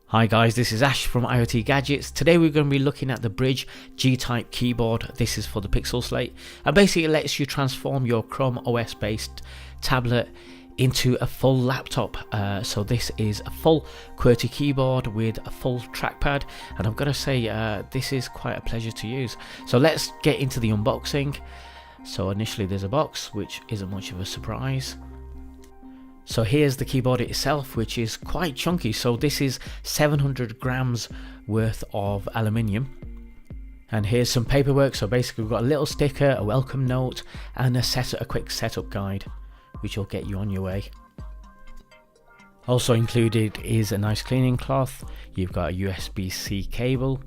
Hi guys, this is Ash from IoT Gadgets. Today we're going to be looking at the Brydge G-Type Keyboard. This is for the Pixel Slate, and basically it lets you transform your Chrome OS based tablet into a full laptop. So this is a full QWERTY keyboard with a full trackpad, and I've got to say this is quite a pleasure to use. So let's get into the unboxing. So initially there's a box, which isn't much of a surprise. So here's the keyboard itself, which is quite chunky. So this is 700 grams worth of aluminium. And here's some paperwork. So basically we've got a little sticker, a welcome note, and a quick setup guide, which will get you on your way. Also included is a nice cleaning cloth. You've got a USB-C cable.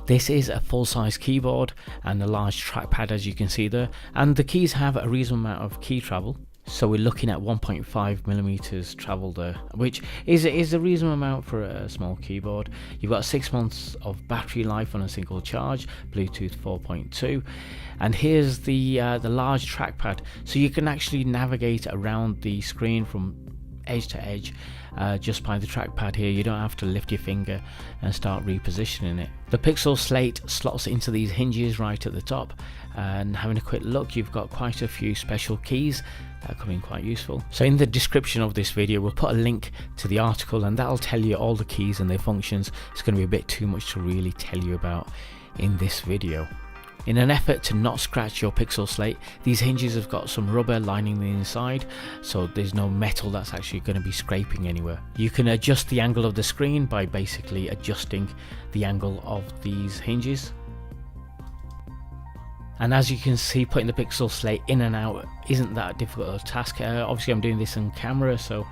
This is a full-size keyboard and a large trackpad, as you can see there. And the keys have a reasonable amount of key travel. So we're looking at 1.5 millimeters travel there, which is a reasonable amount for a small keyboard. You've got 6 months of battery life on a single charge, Bluetooth 4.2, and here's the large trackpad. So you can actually navigate around the screen from edge to edge just by the trackpad here. You don't have to lift your finger and start repositioning it. The Pixel Slate slots into these hinges right at the top, and having a quick look, you've got quite a few special keys that come in quite useful. So in the description of this video we'll put a link to the article, and that'll tell you all the keys and their functions. It's going to be a bit too much to really tell you about in this video. In an effort to not scratch your Pixel Slate, these hinges have got some rubber lining the inside, so there's no metal that's actually going to be scraping anywhere. You can adjust the angle of the screen by basically adjusting the angle of these hinges. And as you can see, putting the Pixel Slate in and out isn't that difficult a task. Obviously I'm doing this on camera, so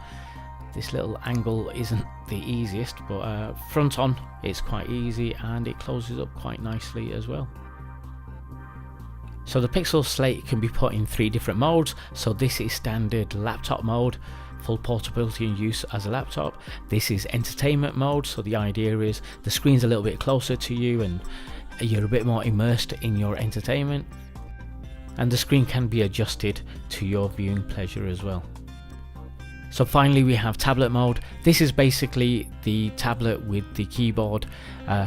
this little angle isn't the easiest, but front on it's quite easy, and it closes up quite nicely as well. So the Pixel Slate can be put in 3 different modes. So this is standard laptop mode, full portability and use as a laptop. This is entertainment mode, so the idea is the screen's a little bit closer to you and you're a bit more immersed in your entertainment, and the screen can be adjusted to your viewing pleasure as well. So finally we have tablet mode. This is basically the tablet with the keyboard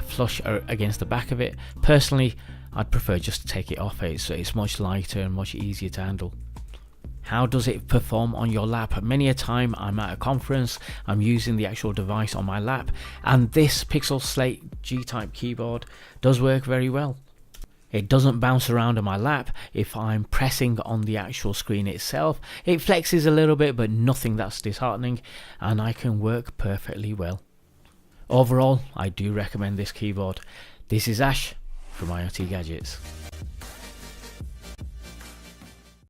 flush against the back of it. Personally, I'd prefer just to take it off. It's much lighter and much easier to handle. How does it perform on your lap? Many a time I'm at a conference, I'm using the actual device on my lap, and this Pixel Slate G-Type keyboard does work very well. It doesn't bounce around on my lap. If I'm pressing on the actual screen itself, it flexes a little bit, but nothing that's disheartening, and I can work perfectly well. Overall, I do recommend this keyboard. This is Ash from IoT Gadgets.